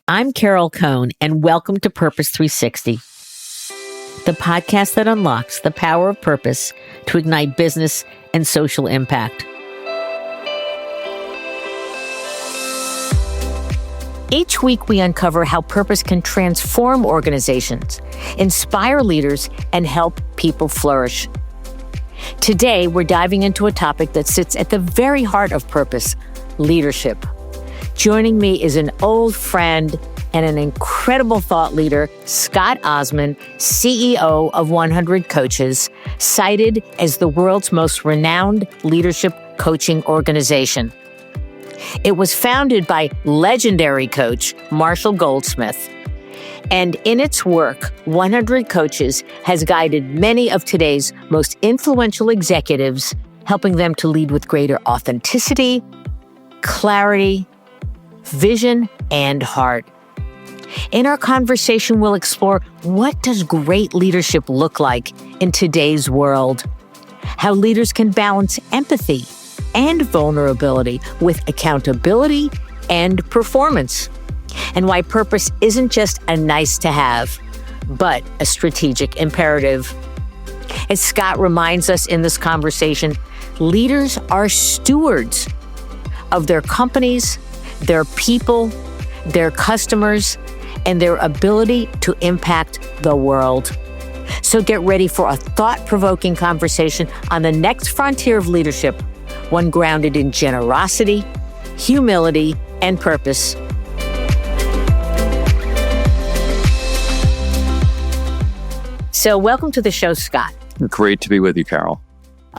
I'm Carol Cohn, and welcome to Purpose 360, the podcast that unlocks the power of purpose to ignite business and social impact. Each week, we uncover how purpose can transform organizations, inspire leaders, and help people flourish. Today, we're diving into a topic that sits at the very heart of purpose: leadership. Joining me is an old friend and an incredible thought leader, Scott Osman, CEO of 100 Coaches, cited as the world's most renowned leadership coaching organization. It was founded by legendary coach Marshall Goldsmith. And in its work, 100 Coaches has guided many of today's most influential executives, helping them to lead with greater authenticity, clarity, vision, and heart. In our conversation, we'll explore what does great leadership look like in today's world, how leaders can balance empathy and vulnerability with accountability and performance, and why purpose isn't just a nice to have, but a strategic imperative. As Scott reminds us in this conversation, leaders are stewards of their companies, their people, their customers, and their ability to impact the world. So get ready for a thought-provoking conversation on the next frontier of leadership, one grounded in generosity, humility, and purpose. So welcome to the show, Scott. Great to be with you, Carol.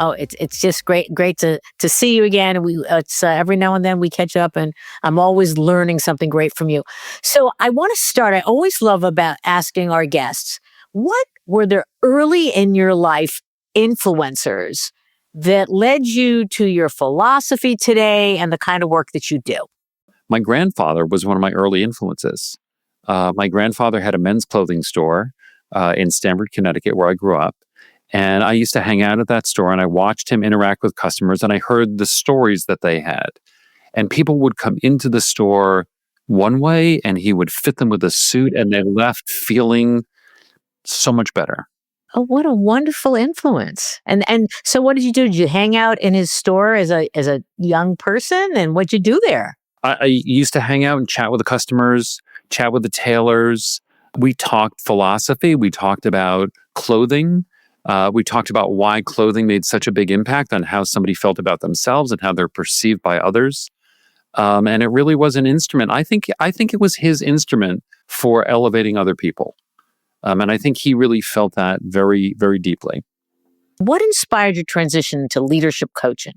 Oh, it's just great to see you again. It's every now and then we catch up, and I'm always learning something great from you. So I want to start. I always love about asking our guests, what were the early in your life influencers that led you to your philosophy today and the kind of work that you do? My grandfather was one of my early influences. My grandfather had a men's clothing store in Stamford, Connecticut, where I grew up. And I used to hang out at that store, and I watched him interact with customers, and I heard the stories that they had. And people would come into the store one way, and he would fit them with a suit, and they left feeling so much better. Oh, what a wonderful influence. And so what did you do? Did you hang out in his store as a young person? And what'd you do there? I used to hang out and chat with the customers, chat with the tailors. We talked philosophy. We talked about clothing. We talked about why clothing made such a big impact on how somebody felt about themselves and how they're perceived by others. And it really was an instrument. I think it was his instrument for elevating other people. And I think he really felt that very, very deeply. What inspired your transition to leadership coaching?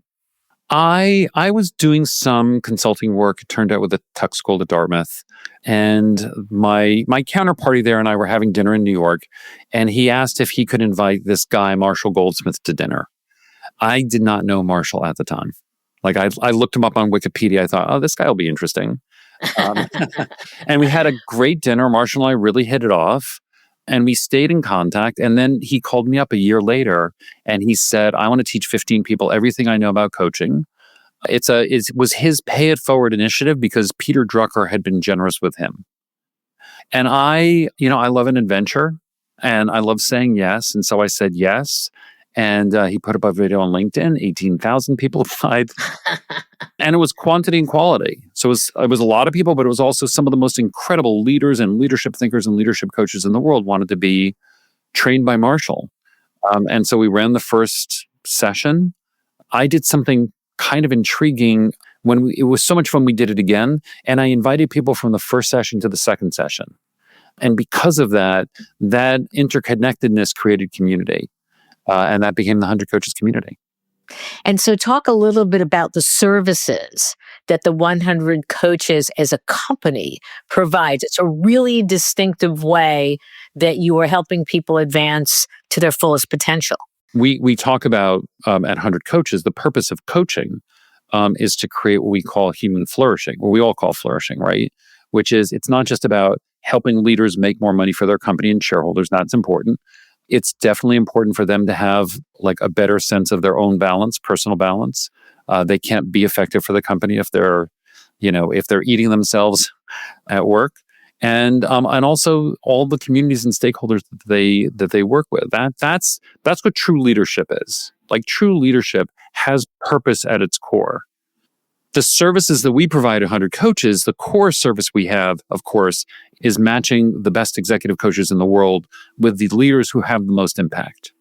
I was doing some consulting work, it turned out, with the Tuck School at Dartmouth. And my counterparty there and I were having dinner in New York, and he asked if he could invite this guy, Marshall Goldsmith, to dinner. I did not know Marshall at the time. Like I looked him up on Wikipedia. I thought, oh, this guy will be interesting. And we had a great dinner. Marshall and I really hit it off. And we stayed in contact. And then he called me up a year later and he said, I want to teach 15 people everything I know about coaching. It was his Pay It Forward initiative because Peter Drucker had been generous with him. And I love an adventure and I love saying yes. And so I said yes. And he put up a video on LinkedIn. 18,000 people applied. And it was quantity and quality. So it was a lot of people, but it was also some of the most incredible leaders and leadership thinkers and leadership coaches in the world wanted to be trained by Marshall. And so we ran the first session. I did something kind of intriguing. It was so much fun, we did it again. And I invited people from the first session to the second session. And because of that interconnectedness created community. And that became the 100 Coaches community. And so talk a little bit about the services that the 100 Coaches as a company provides. It's a really distinctive way that you are helping people advance to their fullest potential. We talk about at 100 Coaches, the purpose of coaching is to create what we call human flourishing, what we all call flourishing, right? Which is, it's not just about helping leaders make more money for their company and shareholders. That's important. It's definitely important for them to have like a better sense of their own balance, personal balance. They can't be effective for the company if they're eating themselves at work. and also all the communities and stakeholders that they work with. That's what true leadership is. Like, true leadership has purpose at its core. The services that we provide 100 coaches, the core service we have, of course, is matching the best executive coaches in the world with the leaders who have the most impact.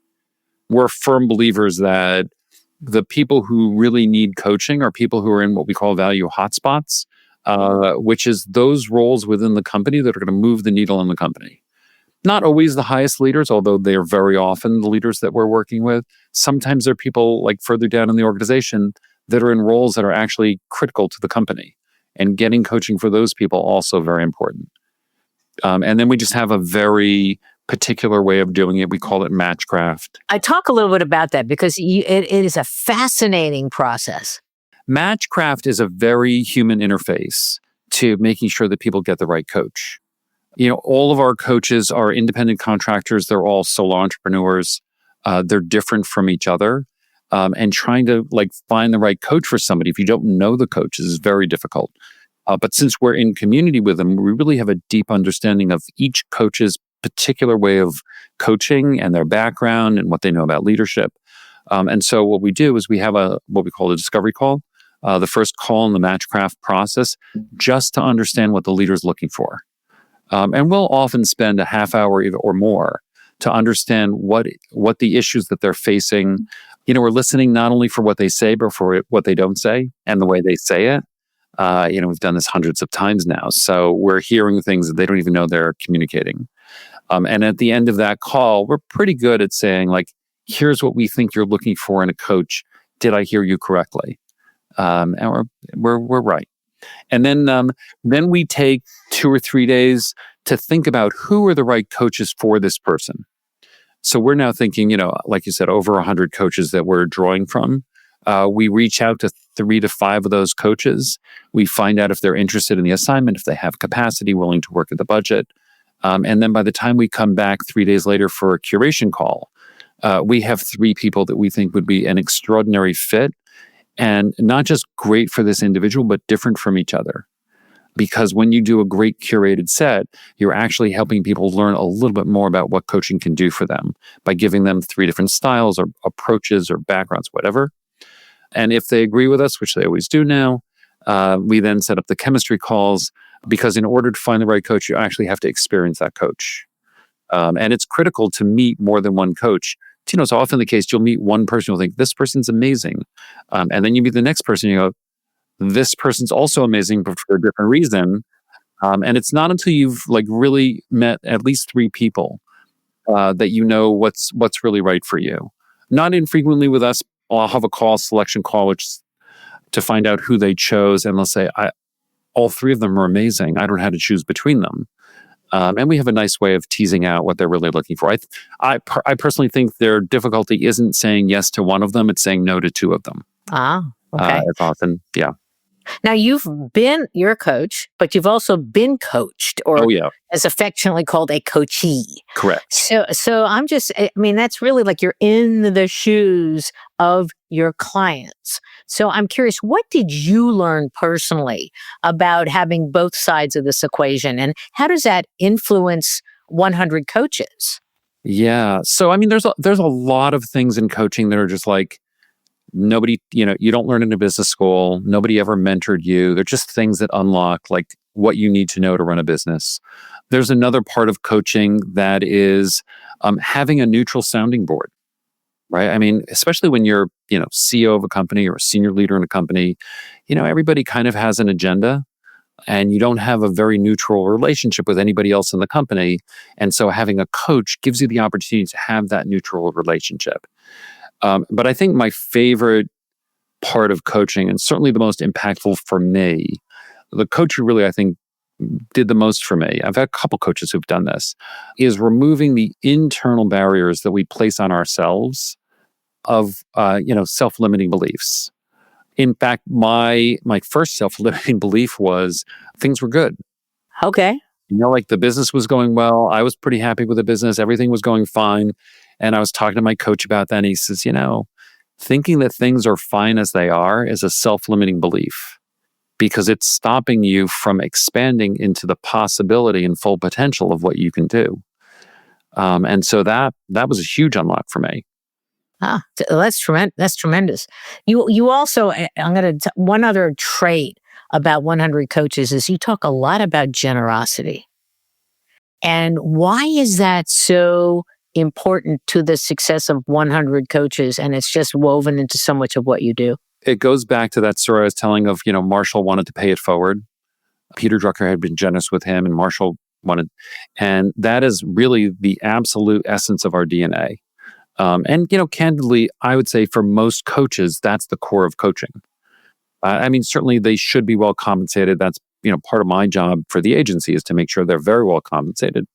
We're firm believers that the people who really need coaching are people who are in what we call value hotspots, which is those roles within the company that are going to move the needle in the company. Not always the highest leaders, although they are very often the leaders that we're working with. Sometimes they're people like further down in the organization that are in roles that are actually critical to the company. And getting coaching for those people also very important. And then we just have a very particular way of doing it. We call it matchcraft. I talk a little bit about that because it is a fascinating process. Matchcraft is a very human interface to making sure that people get the right coach. All of our coaches are independent contractors. They're all solo entrepreneurs. They're different from each other. And trying to find the right coach for somebody, if you don't know the coach, is very difficult. But since we're in community with them, we really have a deep understanding of each coach's particular way of coaching and their background and what they know about leadership. And so what we do is we have what we call a discovery call, the first call in the matchcraft process, just to understand what the leader's looking for. And we'll often spend a half hour or more to understand what the issues that they're facing. We're listening not only for what they say, but for what they don't say and the way they say it. We've done this hundreds of times now. So we're hearing things that they don't even know they're communicating. And at the end of that call, we're pretty good at saying, here's what we think you're looking for in a coach. Did I hear you correctly? And we're right. And then we take 2 or 3 days to think about who are the right coaches for this person. So we're now thinking, like you said, over 100 coaches that we're drawing from. We reach out to 3 to 5 of those coaches. We find out if they're interested in the assignment, if they have capacity, willing to work at the budget. And then by the time we come back 3 days later for a curation call, we have 3 people that we think would be an extraordinary fit, and not just great for this individual, but different from each other. Because when you do a great curated set, you're actually helping people learn a little bit more about what coaching can do for them by giving them 3 different styles or approaches or backgrounds, whatever. And if they agree with us, which they always do now, we then set up the chemistry calls, because in order to find the right coach, you actually have to experience that coach. And it's critical to meet more than one coach. It's often the case you'll meet one person, you'll think, this person's amazing. And then you meet the next person, you go, this person's also amazing, but for a different reason. And it's not until you've really met at least 3 people that you know what's really right for you. Not infrequently with us, I'll have a selection call, which to find out who they chose, and they'll say, all 3 of them are amazing. I don't know how to choose between them. And we have a nice way of teasing out what they're really looking for. I personally think their difficulty isn't saying yes to one of them; it's saying no to 2 of them. Ah, okay. It's often, yeah. Now, you're a coach, but you've also been coached, or as affectionately called, a coachee. Correct. So that's really you're in the shoes of your clients. So I'm curious, what did you learn personally about having both sides of this equation, and how does that influence 100 coaches? Yeah. So, there's a lot of things in coaching that are just nobody, you don't learn in a business school. Nobody ever mentored you. They're just things that unlock what you need to know to run a business. There's another part of coaching that is having a neutral sounding board, right? Especially when you're, CEO of a company or a senior leader in a company, everybody kind of has an agenda, and you don't have a very neutral relationship with anybody else in the company. And so having a coach gives you the opportunity to have that neutral relationship. But I think my favorite part of coaching, and certainly the most impactful for me, the coach who really, I think, did the most for me, I've had a couple coaches who've done this, is removing the internal barriers that we place on ourselves of, self-limiting beliefs. In fact, my first self-limiting belief was things were good. Okay. The business was going well. I was pretty happy with the business. Everything was going fine. And I was talking to my coach about that. And he says, thinking that things are fine as they are is a self-limiting belief. because it's stopping you from expanding into the possibility and full potential of what you can do. And so that was a huge unlock for me. That's tremendous. That's tremendous. You also, one other trait about 100 coaches is you talk a lot about generosity. And why is that so important to the success of 100 coaches? And it's just woven into so much of what you do. It goes back to that story I was telling of, Marshall wanted to pay it forward. Peter Drucker had been generous with him, and Marshall wanted, and that is really the absolute essence of our DNA. And candidly, I would say for most coaches, that's the core of coaching. Certainly they should be well compensated. That's part of my job for the agency is to make sure they're very well compensated,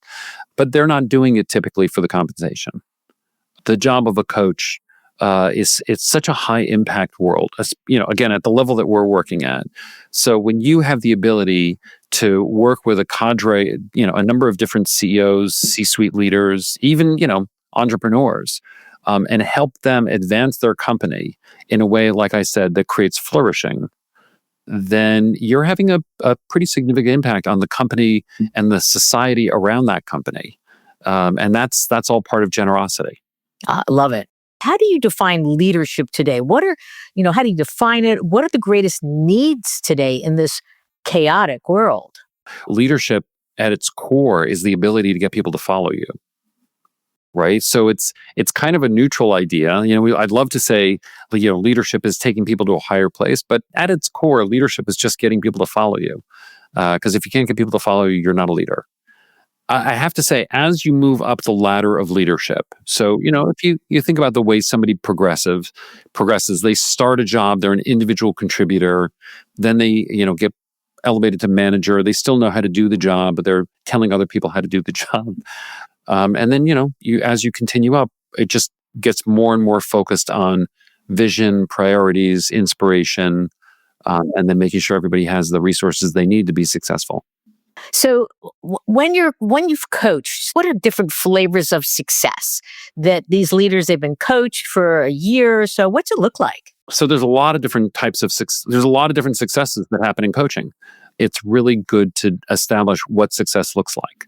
but they're not doing it typically for the compensation. The job of a coach it's such a high impact world, again, at the level that we're working at. So when you have the ability to work with a cadre, a number of different CEOs, C-suite leaders, even, entrepreneurs, and help them advance their company in a way, like I said, that creates flourishing, then you're having a pretty significant impact on the company and the society around that company. And that's all part of generosity. I love it. How do you define leadership today? How do you define it? What are the greatest needs today in this chaotic world? Leadership at its core is the ability to get people to follow you. Right. So it's kind of a neutral idea. I'd love to say, leadership is taking people to a higher place, but at its core, leadership is just getting people to follow you. Because if you can't get people to follow you, you're not a leader. I have to say, as you move up the ladder of leadership, so, if you think about the way somebody progresses, they start a job, they're an individual contributor, then they, get elevated to manager. They still know how to do the job, but they're telling other people how to do the job. And then, as you continue up, it just gets more and more focused on vision, priorities, inspiration, and then making sure everybody has the resources they need to be successful. So when you've coached, what are different flavors of success that these leaders, they've been coached for a year or so? What's it look like? So there's a lot of different types of there's a lot of different successes that happen in coaching. It's really good to establish what success looks like,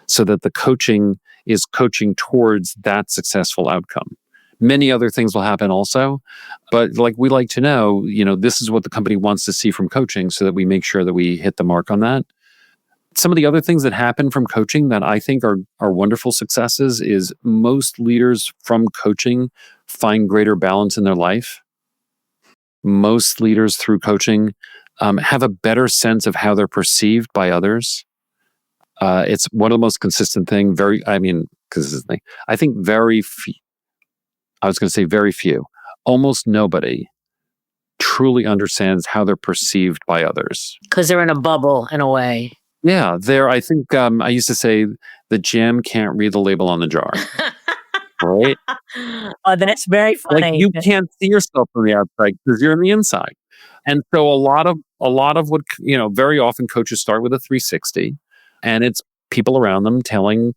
so that the coaching is coaching towards that successful outcome. Many other things will happen also, but we like to know, this is what the company wants to see from coaching, so that we make sure that we hit the mark on that. Some of the other things that happen from coaching that I think are wonderful successes is most leaders from coaching find greater balance in their life. Most leaders through coaching have a better sense of how they're perceived by others. It's one of the most consistent thing. Consistently, I think very few, I was going to say very few, almost nobody truly understands how they're perceived by others. Because they're in a bubble in a way. Yeah, I think I used to say the jam can't read the label on the jar. Right? Oh, that's very funny. You can't see yourself from the outside because you're on the inside. And so a lot of what, very often coaches start with a 360, and it's people around them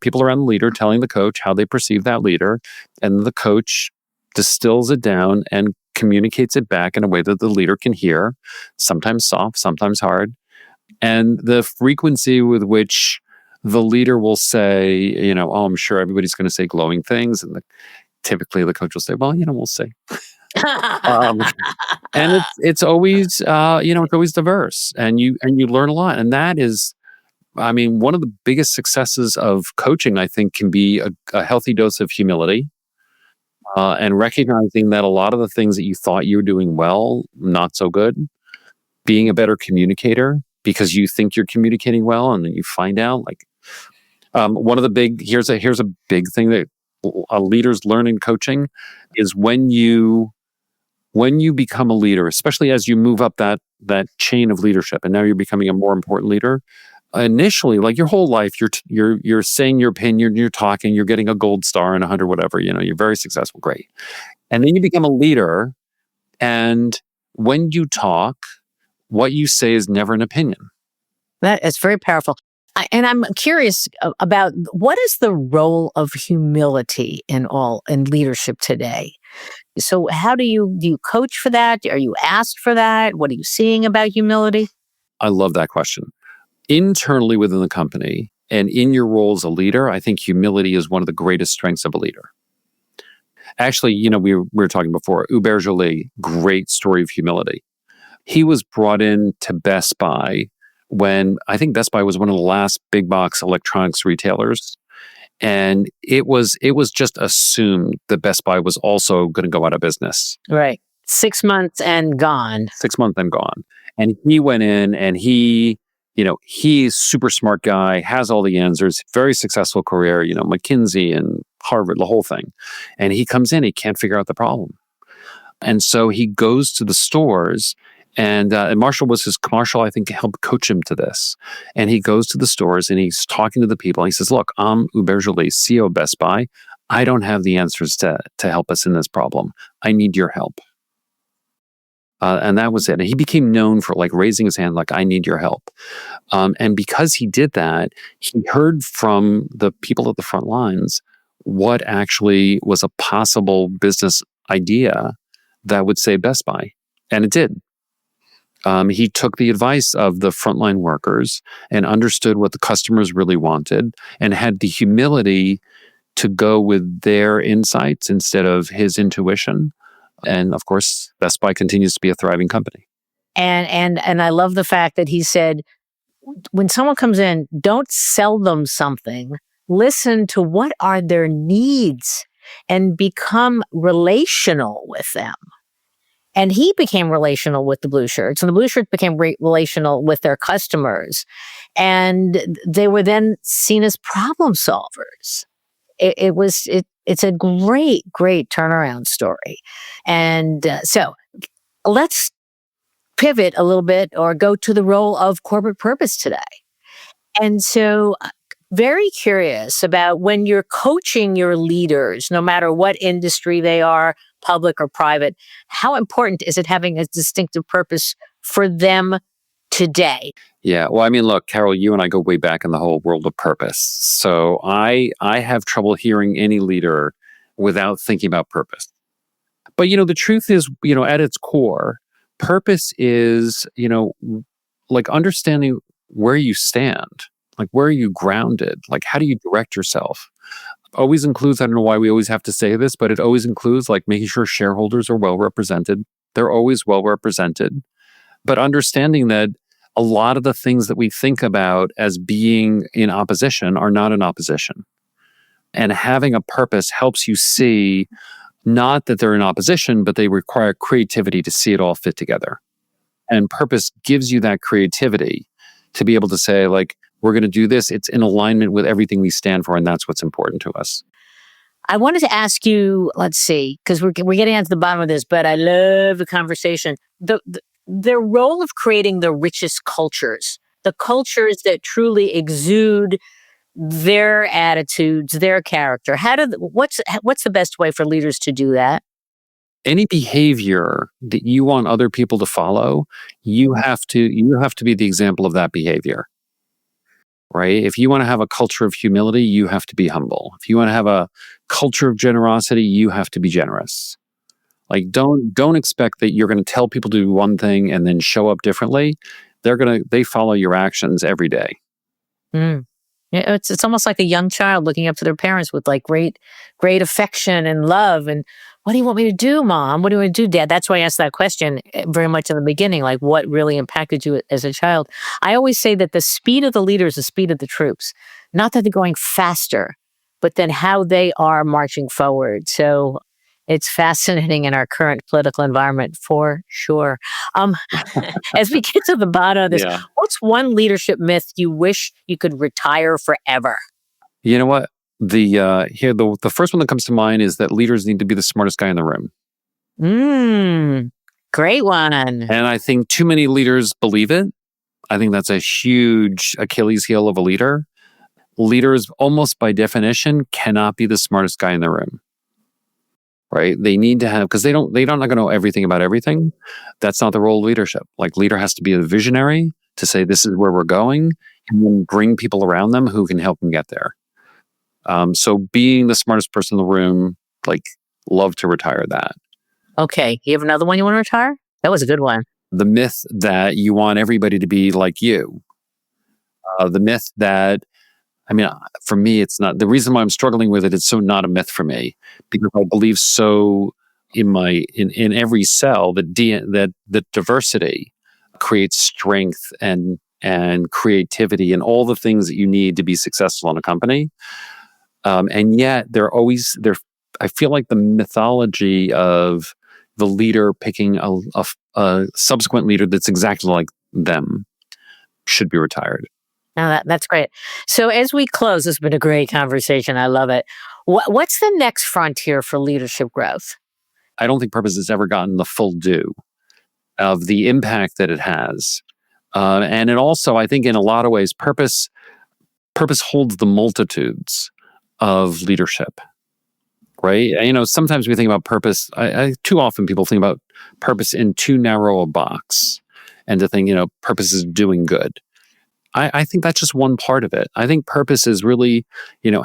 people around the leader telling the coach how they perceive that leader. And the coach distills it down and communicates it back in a way that the leader can hear, sometimes soft, sometimes hard. And the frequency with which the leader will say, I'm sure everybody's going to say glowing things. And typically the coach will say, well, we'll see. And it's always, it's always diverse, and you learn a lot. And that is, one of the biggest successes of coaching, I think, can be a healthy dose of humility, and recognizing that a lot of the things that you thought you were doing well, not so good. Being a better communicator because you think you're communicating well, and then you find out one of the here's a big thing that leaders learn in coaching is when you become a leader, especially as you move up that chain of leadership, and now you're becoming a more important leader. Initially, your whole life, you're saying your opinion, you're talking, you're getting a gold star and 100, whatever. You're very successful, great. And then you become a leader, and when you talk, what you say is never an opinion. That's very powerful. And I'm curious about what is the role of humility in leadership today? So how do you coach for that? Are you asked for that? What are you seeing about humility? I love that question. Internally within the company and in your role as a leader, I think humility is one of the greatest strengths of a leader. Actually, we were talking before, Hubert Joly, great story of humility. He was brought in to Best Buy when I think Best Buy was one of the last big box electronics retailers. And it was just assumed that Best Buy was also going to go out of business. Right. 6 months and gone. 6 months and gone. And he went in and he's super smart guy, has all the answers, very successful career, McKinsey and Harvard, the whole thing. And he comes in, he can't figure out the problem. And so he goes to the stores and Marshall, I think, helped coach him to this. And he goes to the stores and he's talking to the people. And he says, look, I'm Hubert Joly, CEO of Best Buy. I don't have the answers to help us in this problem. I need your help. And that was it. And he became known for raising his hand, I need your help. And because he did that, he heard from the people at the front lines what actually was a possible business idea that would save Best Buy. And it did. He took the advice of the frontline workers and understood what the customers really wanted and had the humility to go with their insights instead of his intuition. And of course, Best Buy continues to be a thriving company. And I love the fact that he said, when someone comes in, don't sell them something. Listen to what are their needs and become relational with them. And he became relational with the blue shirts, and the blue shirts became relational with their customers. And they were then seen as problem solvers. It's a great, great turnaround story. And so let's pivot a little bit or go to the role of corporate purpose today. And so very curious about when you're coaching your leaders, no matter what industry they are, public or private, how important is it having a distinctive purpose for them today? Yeah. Well, I mean, look, Carol, you and I go way back in the whole world of purpose. So I have trouble hearing any leader without thinking about purpose. But, the truth is, at its core, purpose is, understanding where you stand, where are you grounded? How do you direct yourself? Always includes, I don't know why we always have to say this, but it always includes making sure shareholders are well represented. They're always well represented. But understanding that a lot of the things that we think about as being in opposition are not in opposition. And having a purpose helps you see not that they're in opposition, but they require creativity to see it all fit together. And purpose gives you that creativity to be able to say, we're going to do this. It's in alignment with everything we stand for, and that's what's important to us. I wanted to ask you, let's see, because we're getting to the bottom of this, but I love the conversation. The role of creating the richest cultures, the cultures that truly exude their attitudes, their character. What's the best way for leaders to do that? Any behavior that you want other people to follow, you have to be the example of that behavior. Right? If you want to have a culture of humility, you have to be humble. If you want to have a culture of generosity, you have to be generous. Don't expect that you're going to tell people to do one thing and then show up differently. They follow your actions every day. Mm. Yeah, it's almost like a young child looking up to their parents with great affection and love. And what do you want me to do, Mom? What do you want to do, Dad? That's why I asked that question very much in the beginning, what really impacted you as a child? I always say that the speed of the leader is the speed of the troops. Not that they're going faster, but then how they are marching forward. So it's fascinating in our current political environment for sure. As we get to the bottom of this, Yeah. What's one leadership myth you wish you could retire forever? You know what? The first one that comes to mind is that leaders need to be the smartest guy in the room. Great one. And I think too many leaders believe it. I think that's a huge Achilles heel of a leader. Leaders, almost by definition, cannot be the smartest guy in the room. Right? They need to have, because they're not going to know everything about everything. That's not the role of leadership. Leader has to be a visionary to say, this is where we're going, and then bring people around them who can help them get there. So being the smartest person in the room, love to retire that. Okay. You have another one you want to retire? That was a good one. The myth that you want everybody to be like you. The myth that, for me, it's not. The reason why I'm struggling with it's so not a myth for me, because I believe so in every cell that diversity creates strength and creativity and all the things that you need to be successful in a company. And yet I feel like the mythology of the leader picking a subsequent leader that's exactly like them should be retired. Now that's great. So as we close, it's been a great conversation. I love it. What's the next frontier for leadership growth? I don't think purpose has ever gotten the full due of the impact that it has. And it also, I think in a lot of ways, purpose holds the multitudes of leadership, right? Sometimes we think about purpose. Too often people think about purpose in too narrow a box, and to think, purpose is doing good. I think that's just one part of it. I think purpose is really,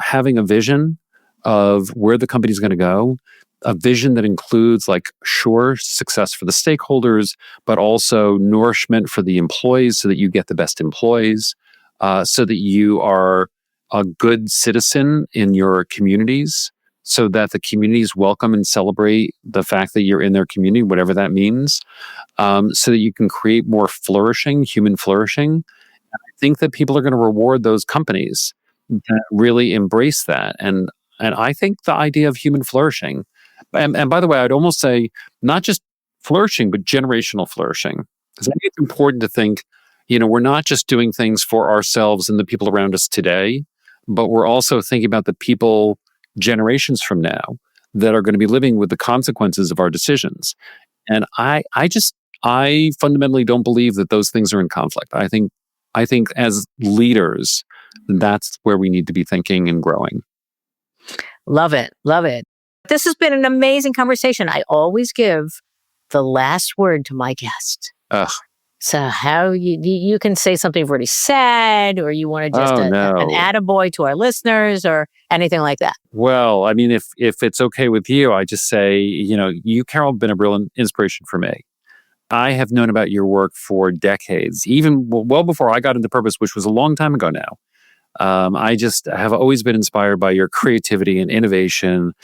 having a vision of where the company's going to go, a vision that includes success for the stakeholders, but also nourishment for the employees so that you get the best employees, so that you are a good citizen in your communities, so that the communities welcome and celebrate the fact that you're in their community, whatever that means, so that you can create more human flourishing. I think that people are going to reward those companies that really embrace that. And I think the idea of human flourishing, and by the way, I'd almost say not just flourishing, but generational flourishing. Because I think it's important to think, we're not just doing things for ourselves and the people around us today, but we're also thinking about the people generations from now that are going to be living with the consequences of our decisions. And I fundamentally don't believe that those things are in conflict. I think as leaders, that's where we need to be thinking and growing. Love it. Love it. This has been an amazing conversation. I always give the last word to my guest. Ugh. So how you can say something you've already said, or you want to just an attaboy to our listeners or anything like that? Well, if it's okay with you, I just say, you, Carol, have been a real inspiration for me. I have known about your work for decades, even well before I got into purpose, which was a long time ago now. I just have always been inspired by your creativity and innovation,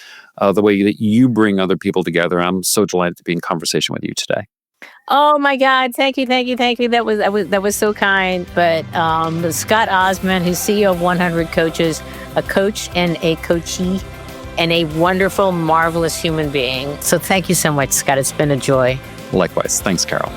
the way that you bring other people together. I'm so delighted to be in conversation with you today. Oh my God! Thank you. That was so kind. But Scott Osman, who's CEO of 100 Coaches, a coach and a coachee, and a wonderful, marvelous human being. So thank you so much, Scott. It's been a joy. Likewise. Thanks, Carol.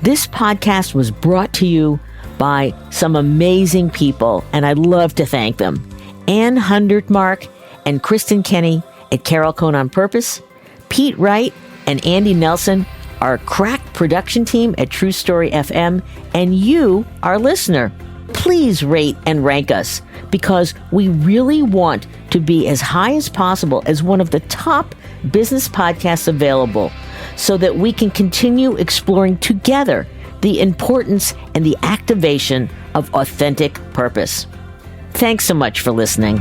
This podcast was brought to you by some amazing people, and I'd love to thank them. Ann Hundertmark and Kristen Kenny at Carol Cohn on Purpose, Pete Wright and Andy Nelson, our crack production team at True Story FM, and you, our listener. Please rate and rank us, because we really want to be as high as possible as one of the top business podcasts available, so that we can continue exploring together the importance and the activation of authentic purpose. Thanks so much for listening.